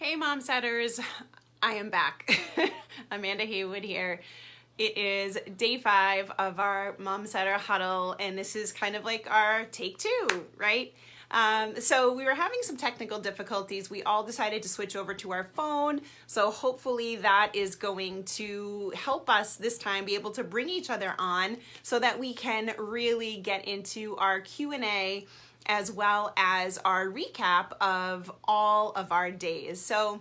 Hey, Momsetters. I am back. Amanda Haywood here. It is day 5 of our Momsetter Huddle, and this is kind of like our take 2, right? So we were having some technical difficulties. We all decided to switch over to our phone. So hopefully that is going to help us this time be able to bring each other on so that we can really get into our Q&A as well as our recap of all of our days. So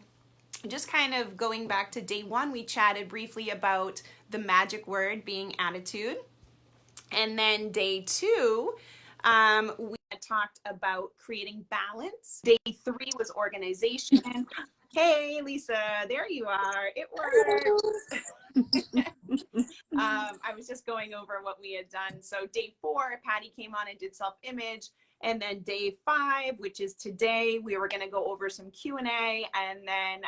just kind of going back to day 1, we chatted briefly about the magic word being attitude. And then day 2, we talked about creating balance. Day 3 was organization. Hey, Lisa, there you are. It worked. I was just going over what we had done. So day 4, Patty came on and did self-image. And then day 5, which is today, we were going to go over some Q&A and then,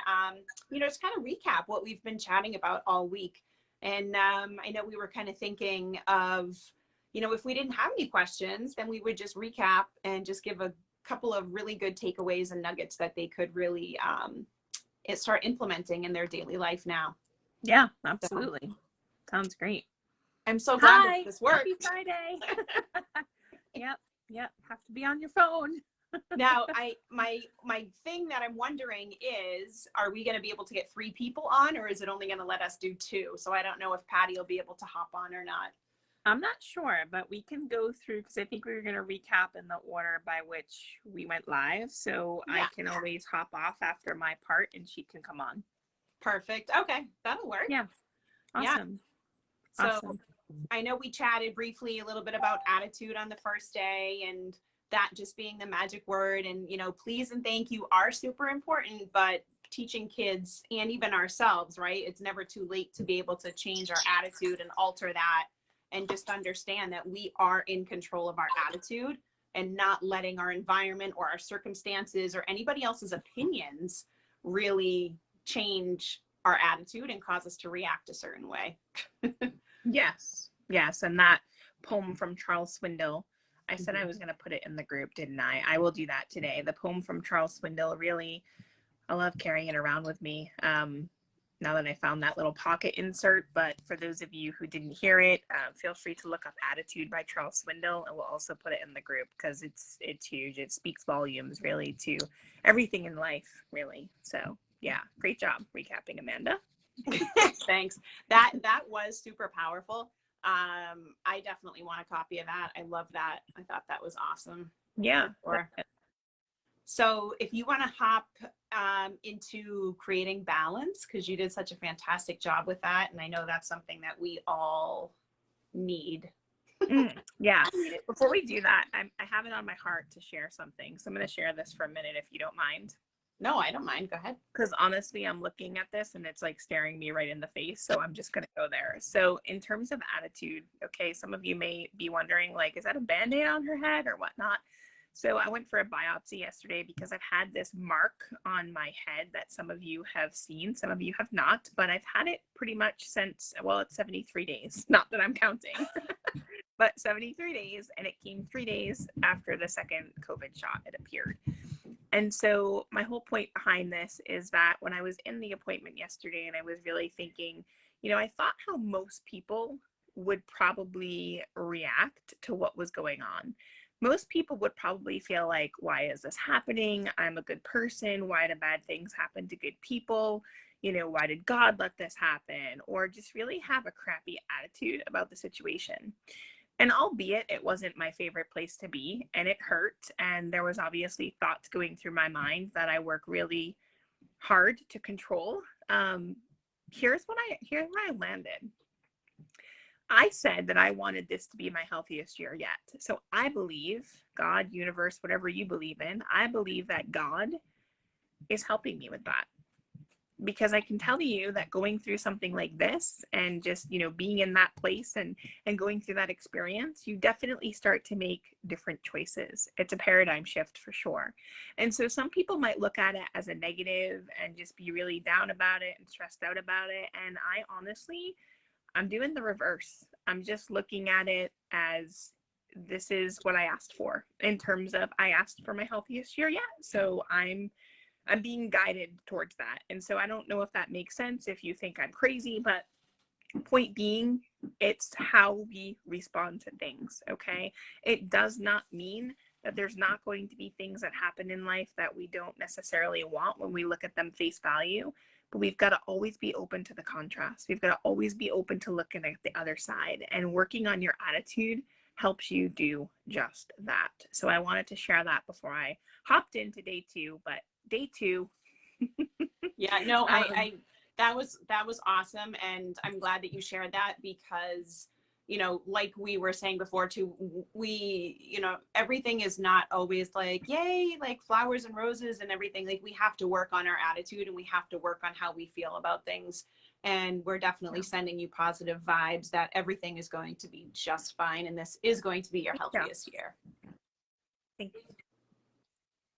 just kind of recap what we've been chatting about all week. And I know we were kind of thinking of, if we didn't have any questions, then we would just recap and just give a couple of really good takeaways and nuggets that they could really start implementing in their daily life now. Yeah, absolutely. So, sounds great. I'm so glad that this worked. Happy Friday. Yep. Have to be on your phone. Now, my thing that I'm wondering is, are we going to be able to get 3 people on, or is it only going to let us do 2? So I don't know if Patty will be able to hop on or not. I'm not sure, but we can go through because I think we were going to recap in the order by which we went live. So yeah. I can always hop off after my part and she can come on. Perfect. Okay, that'll work. Yeah. Awesome. Yeah. So I know we chatted briefly a little bit about attitude on the first day and that just being the magic word, and please and thank you are super important, but teaching kids and even ourselves, right? It's never too late to be able to change our attitude and alter that and just understand that we are in control of our attitude and not letting our environment or our circumstances or anybody else's opinions really change our attitude and cause us to react a certain way. Yes. And that poem from Charles Swindoll, I said I was going to put it in the group, didn't I? I will do that today. The poem from Charles Swindoll, really, I love carrying it around with me now that I found that little pocket insert. But for those of you who didn't hear it, feel free to look up Attitude by Charles Swindoll, and we'll also put it in the group because it's huge. It speaks volumes, really, to everything in life, really. So, yeah, great job recapping, Amanda. Thanks. That was super powerful. I definitely want a copy of that. I love that. I thought that was awesome. Yeah. So if you want to hop into creating balance, because you did such a fantastic job with that, and I know that's something that we all need. Yeah. Before we do that, I have it on my heart to share something. So I'm going to share this for a minute, if you don't mind. No, I don't mind. Go ahead. Because honestly, I'm looking at this and it's like staring me right in the face. So I'm just going to go there. So in terms of attitude, okay, some of you may be wondering, like, is that a Band-Aid on her head or whatnot? So I went for a biopsy yesterday because I've had this mark on my head that some of you have seen, some of you have not, but I've had it pretty much since, well, it's 73 days. Not that I'm counting, but 73 days. And it came 3 days after the second COVID shot, it appeared. And so my whole point behind this is that when I was in the appointment yesterday and I was really thinking, I thought how most people would probably react to what was going on. Most people would probably feel like, why is this happening? I'm a good person. Why do bad things happen to good people? Why did God let this happen? Or just really have a crappy attitude about the situation. And albeit it wasn't my favorite place to be and it hurt, and there was obviously thoughts going through my mind that I work really hard to control. Here's where I landed. I said that I wanted this to be my healthiest year yet. So I believe God, universe, whatever you believe in, I believe that God is helping me with that. Because I can tell you that going through something like this and just, being in that place and going through that experience, you definitely start to make different choices. It's a paradigm shift for sure. And so some people might look at it as a negative and just be really down about it and stressed out about it. And I honestly, I'm doing the reverse. I'm just looking at it as this is what I asked for in terms of I asked for my healthiest year yet. So I'm I'm being guided towards that. And so I don't know if that makes sense, if you think I'm crazy, but point being, it's how we respond to things, okay? It does not mean that there's not going to be things that happen in life that we don't necessarily want when we look at them face value, but we've got to always be open to the contrast. We've got to always be open to looking at the other side, and working on your attitude helps you do just that. So I wanted to share that before I hopped into day two, but day two. Yeah, no, um, that was awesome, and I'm glad that you shared that because, you know, like we were saying before too, we, you know, everything is not always like, yay, like flowers and roses and everything. Like we have to work on our attitude and we have to work on how we feel about things. And we're definitely sending you positive vibes that everything is going to be just fine, and this is going to be your yeah. healthiest year. Thank you.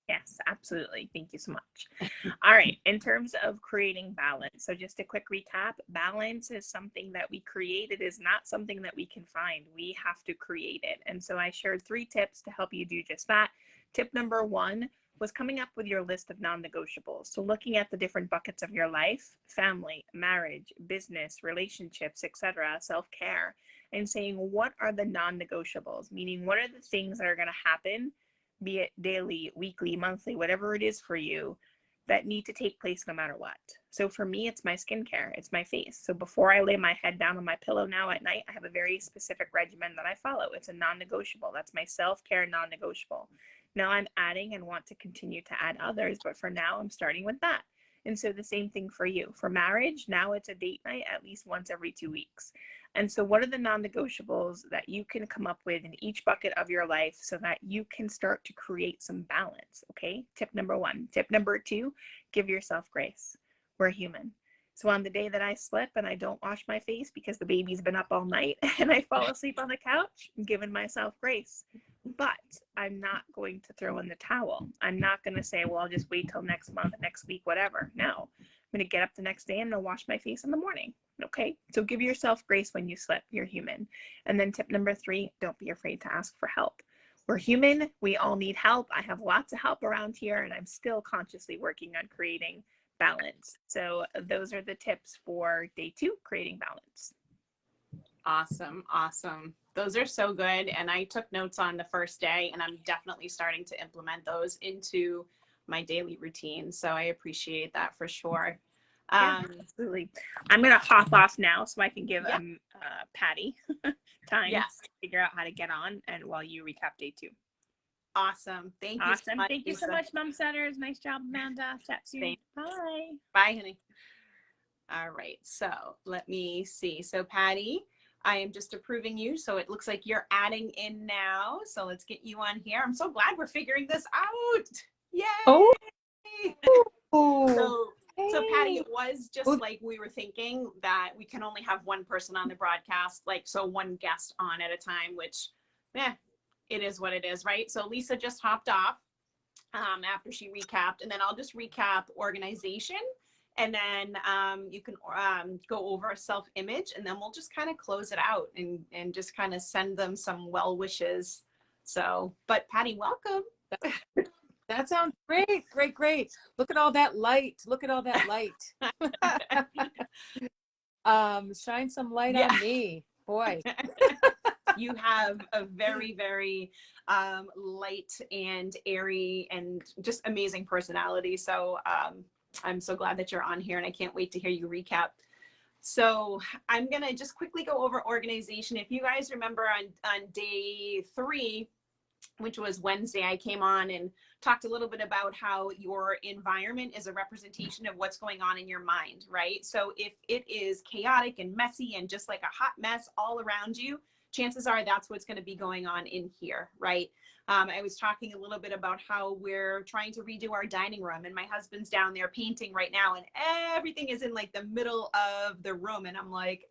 Yes, absolutely. Thank you so much. All right. In terms of creating balance, so just a quick recap, balance is something that we create. It is not something that we can find. We have to create it. And so I shared 3 tips to help you do just that. Tip number 1 was coming up with your list of non-negotiables. So looking at the different buckets of your life, family, marriage, business, relationships, etc., self-care, and saying, what are the non-negotiables? Meaning, what are the things that are going to happen, be it daily, weekly, monthly, whatever it is for you, that need to take place no matter what. So for me, it's my skincare, it's my face. So before I lay my head down on my pillow now at night, I have a very specific regimen that I follow. It's a non-negotiable. That's my self-care non-negotiable. Now I'm adding and want to continue to add others, but for now I'm starting with that. And so the same thing for you. For marriage, now it's a date night at least once every 2 weeks. And so what are the non-negotiables that you can come up with in each bucket of your life so that you can start to create some balance? Okay. Tip number 1. Tip number 2, give yourself grace. We're human. So on the day that I slip and I don't wash my face because the baby's been up all night and I fall asleep on the couch, I'm giving myself grace. But I'm not going to throw in the towel. I'm not going to say, well, I'll just wait till next month, next week, whatever. No, I'm going to get up the next day and I'll wash my face in the morning. Okay, so give yourself grace when you slip. You're human. And then tip number 3, don't be afraid to ask for help. We're human. We all need help. I have lots of help around here, and I'm still consciously working on creating balance. So those are the tips for day 2, creating balance. Awesome. Awesome. Those are so good. And I took notes on the first day, and I'm definitely starting to implement those into my daily routine. So I appreciate that for sure. Yeah, absolutely. I'm going to hop off now so I can give Patty time to figure out how to get on, and while you recap day 2. Awesome. Thank you so much. Thank you so much, Momsetters. Nice job, Amanda. Chat soon. Bye. Bye, honey. All right. So let me see. So Patty, I am just approving you. So it looks like you're adding in now. So let's get you on here. I'm so glad we're figuring this out. Yay. Oh. So Patty, it was just like we were thinking that we can only have one person on the broadcast, like so one guest on at a time, which it is what it is, right? So Lisa just hopped off after she recapped, and then I'll just recap organization, and then you can go over self-image, and then we'll just kind of close it out and just kind of send them some well wishes. So, but Patty, welcome. That sounds great. Great. Look at all that light. Shine some light on me. Boy. You have a very, very light and airy and just amazing personality. So I'm so glad that you're on here, and I can't wait to hear you recap. So I'm going to just quickly go over organization. If you guys remember on day 3, which was Wednesday, I came on and talked a little bit about how your environment is a representation of what's going on in your mind, right? So if it is chaotic and messy and just like a hot mess all around you, chances are that's what's going to be going on in here, right? I was talking a little bit about how we're trying to redo our dining room, and my husband's down there painting right now, and everything is in like the middle of the room, and I'm like,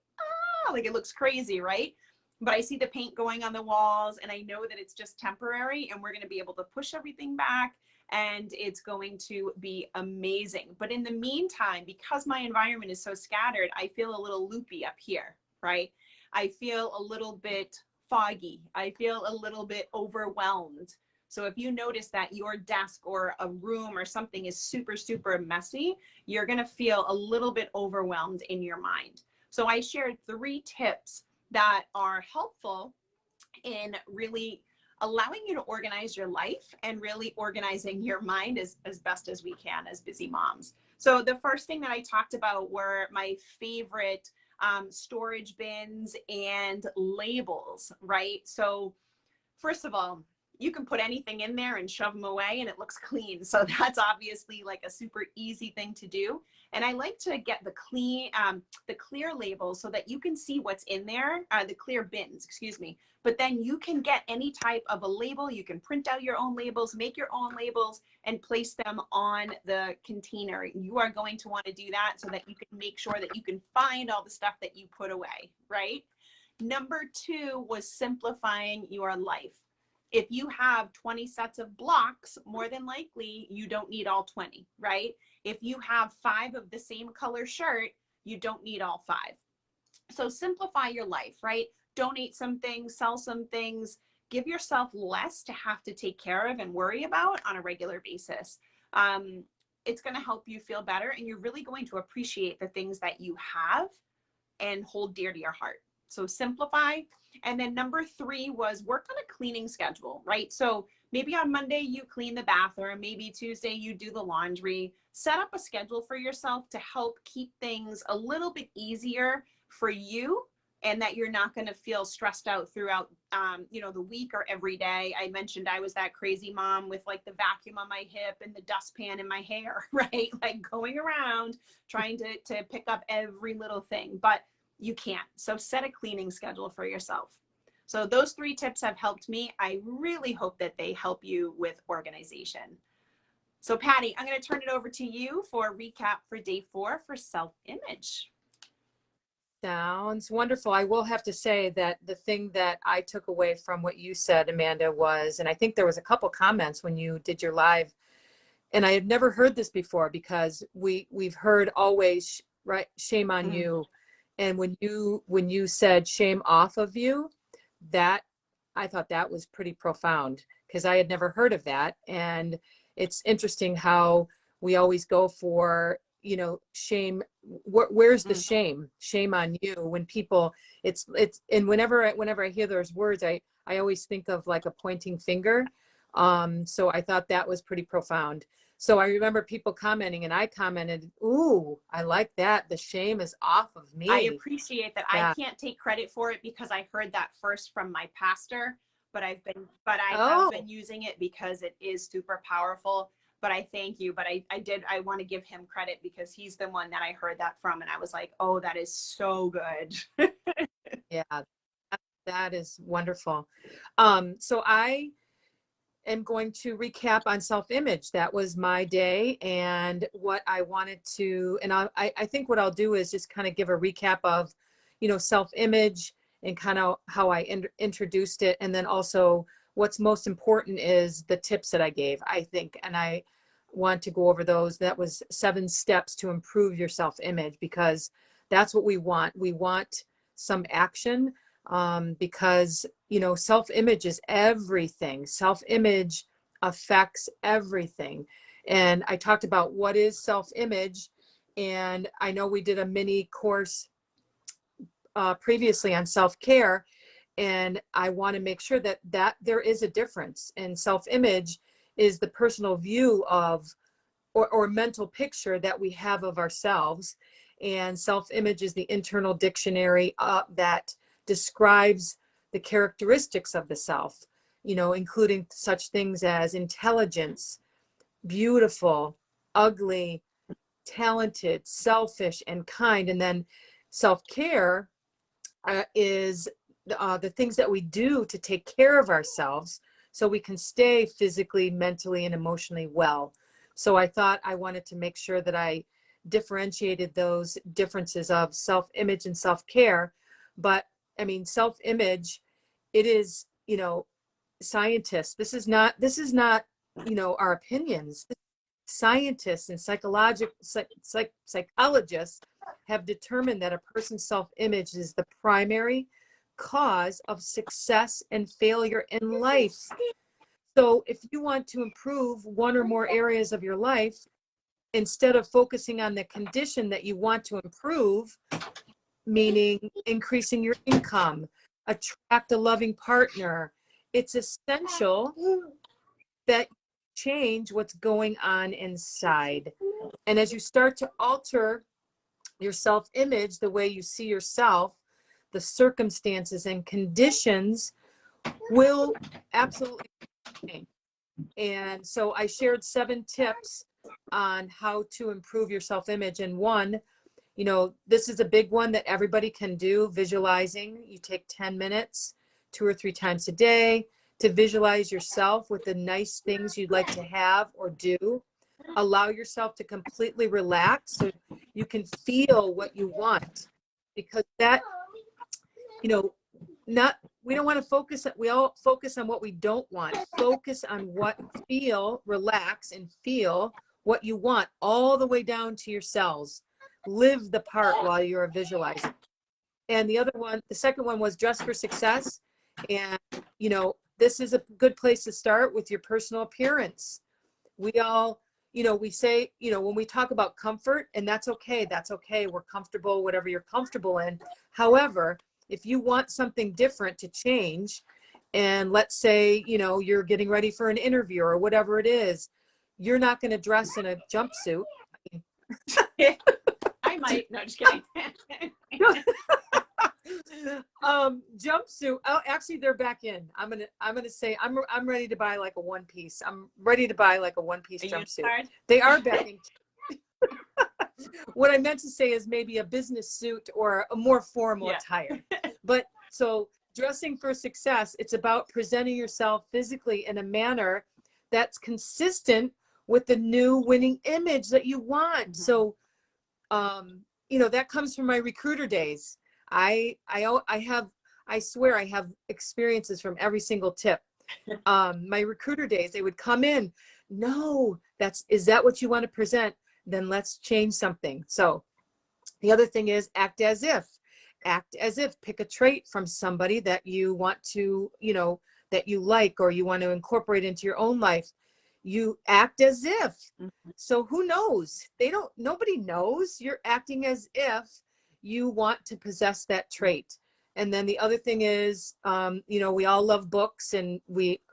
like it looks crazy, right? But I see the paint going on the walls, and I know that it's just temporary, and we're going to be able to push everything back, and it's going to be amazing. But in the meantime, because my environment is so scattered, I feel a little loopy up here, right? I feel a little bit foggy. I feel a little bit overwhelmed. So if you notice that your desk or a room or something is super, super messy, you're going to feel a little bit overwhelmed in your mind. So I shared 3 tips that are helpful in really allowing you to organize your life and really organizing your mind as best as we can as busy moms. So the first thing that I talked about were my favorite storage bins and labels, right? So first of all, you can put anything in there and shove them away and it looks clean. So that's obviously like a super easy thing to do. And I like to get the clear labels so that you can see what's in there, the clear bins, excuse me. But then you can get any type of a label. You can print out your own labels, make your own labels, and place them on the container. You are going to want to do that so that you can make sure that you can find all the stuff that you put away, right? Number 2 was simplifying your life. If you have 20 sets of blocks, more than likely you don't need all 20, right? If you have 5 of the same color shirt, you don't need all 5. So simplify your life, right? Donate some things, sell some things, give yourself less to have to take care of and worry about on a regular basis. It's going to help you feel better, and you're really going to appreciate the things that you have and hold dear to your heart. So simplify. And then number 3 was work on a cleaning schedule, right? So maybe on Monday you clean the bathroom, maybe Tuesday you do the laundry. Set up a schedule for yourself to help keep things a little bit easier for you, and that you're not going to feel stressed out throughout the week or every day. I mentioned I was that crazy mom with like the vacuum on my hip and the dustpan in my hair, right? Like going around trying to pick up every little thing, but you can't. So set a cleaning schedule for yourself. So those 3 tips have helped me. I really hope that they help you with organization. So Patty, I'm going to turn it over to you for a recap for day 4 for self-image. Sounds wonderful. I will have to say that the thing that I took away from what you said, Amanda, was, and I think there was a couple comments when you did your live, and I had never heard this before, because we've heard always, right, shame on you. And when you said shame off of you, that I thought that was pretty profound, because I had never heard of that. And it's interesting how we always go for, shame. Where's the shame on you? When people, it's and whenever I hear those words, I always think of like a pointing finger. So I thought that was pretty profound. So I remember people commenting, and I commented, "Ooh, I like that. The shame is off of me." I appreciate that. Yeah. I can't take credit for it because I heard that first from my pastor, but I have been using it because it is super powerful. But I thank you. But I want to give him credit because he's the one that I heard that from, and I was like, oh, that is so good. Yeah, that is wonderful. So I am going to recap on self-image. That was my day, and what I wanted to, and I think what I'll do is just kind of give a recap of, self-image and kind of how I introduced it. And then also what's most important is the tips that I gave, I think. And I want to go over those. That was 7 steps to improve your self-image, because that's what we want. We want some action. Because, self-image is everything. Self-image affects everything. And I talked about what is self-image. And I know we did a mini course previously on self-care. And I want to make sure that there is a difference. And self-image is the personal view of, or mental picture that we have of ourselves. And self-image is the internal dictionary that describes the characteristics of the self, including such things as intelligence, beautiful, ugly, talented, selfish, and kind. And then self-care is the things that we do to take care of ourselves so we can stay physically, mentally, and emotionally well. So I thought I wanted to make sure that I differentiated those differences of self-image and self-care. But I mean, self-image, it is, scientists. This is not, our opinions. Scientists and psychologists have determined that a person's self-image is the primary cause of success and failure in life. So if you want to improve one or more areas of your life, instead of focusing on the condition that you want to improve, meaning increasing your income, attract a loving partner, it's essential that you change what's going on inside. And as you start to alter your self-image, the way you see yourself, the circumstances and conditions will absolutely change. And so I shared 7 tips on how to improve your self-image. And one, you know, this is a big one that everybody can do, visualizing. You take 10 minutes, 2 or 3 times a day to visualize yourself with the nice things you'd like to have or do. Allow yourself to completely relax so you can feel what you want, because that, you know, not, we don't want to focus, we all focus on what we don't want. Focus on what, relax and feel what you want all the way down to your cells. Live the part while you're visualizing. And the other one, the second one was dress for success. And, you know, this is a good place to start with your personal appearance. We all, you know, we say, you know, when we talk about comfort, and that's okay, we're comfortable, whatever you're comfortable in. However, if you want something different to change, and let's say, you know, you're getting ready for an interview or whatever it is, you're not going to dress in a jumpsuit. I might. No, just kidding. Jumpsuit. Oh, actually, they're back in. I'm gonna say I'm ready to buy like a one piece. I'm ready to buy like a one-piece jumpsuit. They are back in. What I meant to say is maybe a business suit or a more formal attire. But so dressing for success, it's about presenting yourself physically in a manner that's consistent with the new winning image that you want. So, you know, that comes from my recruiter days. I swear I have experiences from every single tip. My recruiter days, they would come in. No, is that what you want to present? Then let's change something. So the other thing is act as if, pick a trait from somebody that you want to, you know, that you like, or you want to incorporate into your own life. You act as if. So who knows? Nobody knows. You're acting as if you want to possess that trait. And then the other thing is, you know, we all love books, and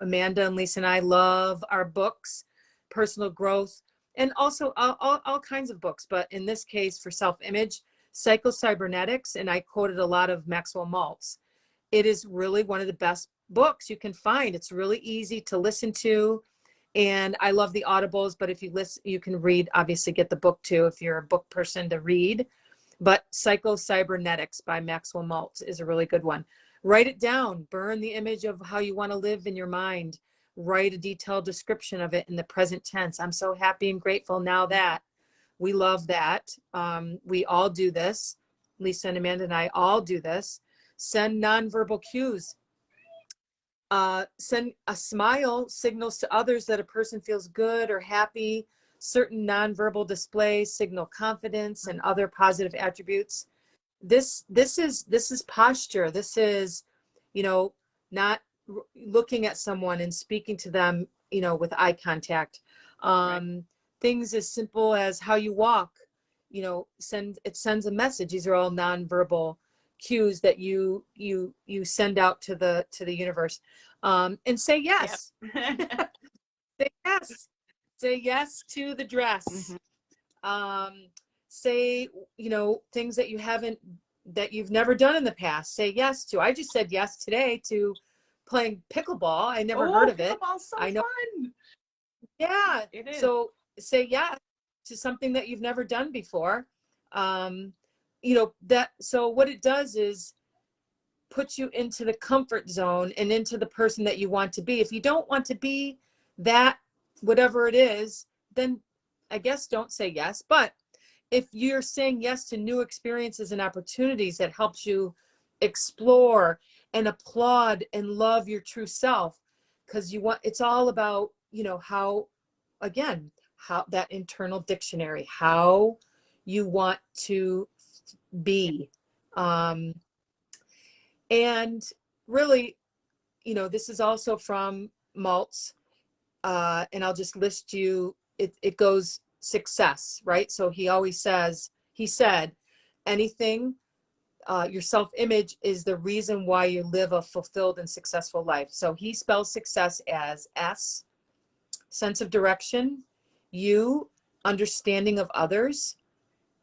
Amanda and Lisa and I love our books, personal growth, and also all kinds of books. But in this case, for self-image, Psycho-Cybernetics, and I quoted a lot of Maxwell Maltz. It is really one of the best books you can find. It's really easy to listen to. And I love the audibles, but if you listen, you can read, obviously get the book too, if you're a book person to read. But Psycho-Cybernetics by Maxwell Maltz is a really good one. Write it down, burn the image of how you want to live in your mind. Write a detailed description of it in the present tense. I'm so happy and grateful now that. We love that. We all do this. Lisa and Amanda and I all do this. Send nonverbal cues. Send a smile signals to others that a person feels good or happy. Certain nonverbal displays signal confidence and other positive attributes. This is posture. This is, you know, not looking at someone and speaking to them, you know, with eye contact. Right. Things as simple as how you walk, you know, it sends a message. These are all nonverbal cues that you send out to the universe. And say yes. Yep. Say yes. Say yes to the dress. Say, you know, things that you've never done in the past. Say yes to. I just said yes today to playing pickleball. I never heard of it. Pickleball's so fun. Yeah. It is. So say yes to something that you've never done before. You know, so what it does is put you into the comfort zone and into the person that you want to be. If you don't want to be that, whatever it is, then I guess don't say yes. But if you're saying yes to new experiences and opportunities that helps you explore and applaud and love your true self, because it's all about, you know, how that internal dictionary, how you want to be. And really, you know, this is also from Maltz. and I'll just list you, it goes success, right? So he said, anything, your self-image is the reason why you live a fulfilled and successful life. So he spells success as S, sense of direction, U, understanding of others,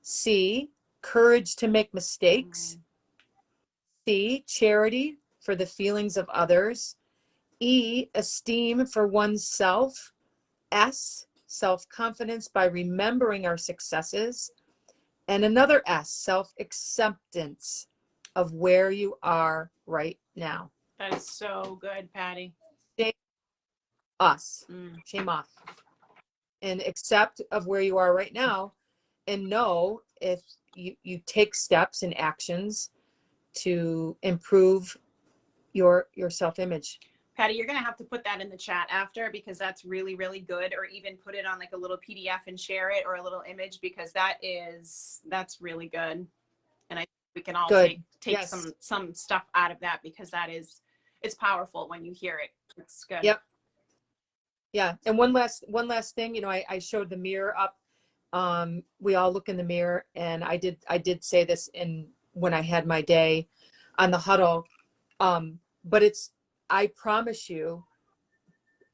C, courage to make mistakes, C, charity for the feelings of others, E, esteem for oneself, S, self-confidence by remembering our successes, and another S, self-acceptance of where you are right now. That is so good, Patty. Shame us, shame off, and accept of where you are right now, and know if you take steps and actions to improve your self-image. Patty, you're going to have to put that in the chat after, because that's really, really good. Or even put it on like a little PDF and share it, or a little image, because that's really good. And I think we can all take yes. some stuff out of that, because it's powerful when you hear it. It's good. Yep. Yeah. And one last thing, I showed the mirror up. We all look in the mirror, and I did say this when I had my day on the huddle. But I promise you,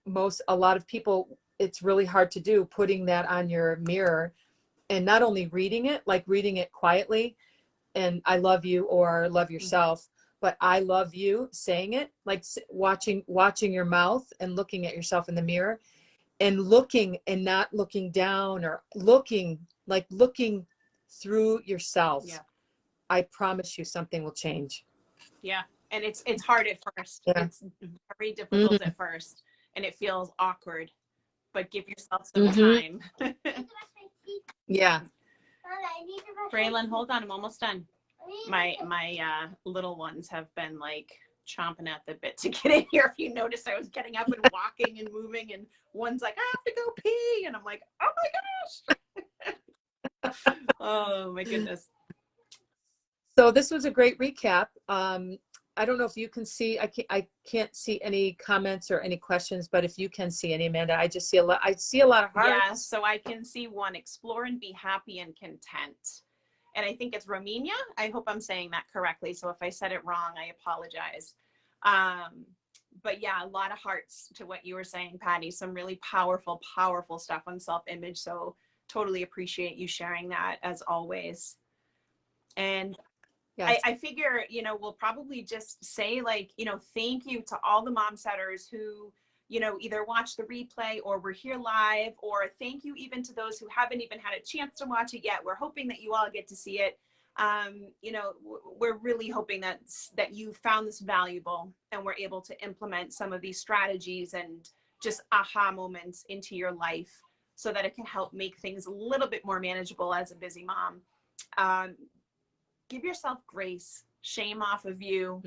a lot of people, it's really hard to do, putting that on your mirror, and not only reading it quietly, and I love you or love yourself, but I love you, saying it, like watching your mouth and looking at yourself in the mirror, and looking and not looking down, or looking through yourself. Yeah. I promise you something will change. Yeah. And it's hard at first. Yeah. It's very difficult at first, and it feels awkward, but give yourself some time. Yeah. Braylon, hold on. I'm almost done. My little ones have been like chomping at the bit to get in here. If you notice, I was getting up and walking and moving, and one's like, I have to go pee. And I'm like, oh my gosh. Oh my goodness. So this was a great recap. I don't know if you can see, I can't see any comments or any questions, but if you can see any, Amanda, I see a lot of hearts. Yeah, so I can see one: explore and be happy and content. And I think it's Romania. I hope I'm saying that correctly. So if I said it wrong, I apologize. But yeah, a lot of hearts to what you were saying, Patty. Some really powerful, powerful stuff on self-image. So totally appreciate you sharing that, as always. And yes. I figure, we'll probably just say, thank you to all the Momsetters who, either watch the replay or were here live, or thank you even to those who haven't even had a chance to watch it yet. We're hoping that you all get to see it. We're really hoping that you found this valuable, and we're able to implement some of these strategies and just aha moments into your life, so that it can help make things a little bit more manageable as a busy mom. Give yourself grace, shame off of you.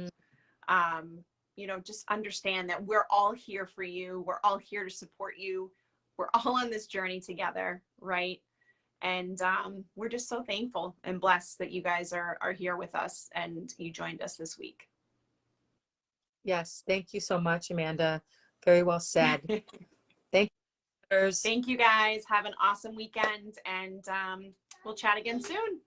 Just understand that we're all here for you. We're all here to support you. We're all on this journey together, right? And we're just so thankful and blessed that you guys are here with us, and you joined us this week. Yes, thank you so much, Amanda. Very well said. Thank you. Thank you, guys. Have an awesome weekend, and we'll chat again soon.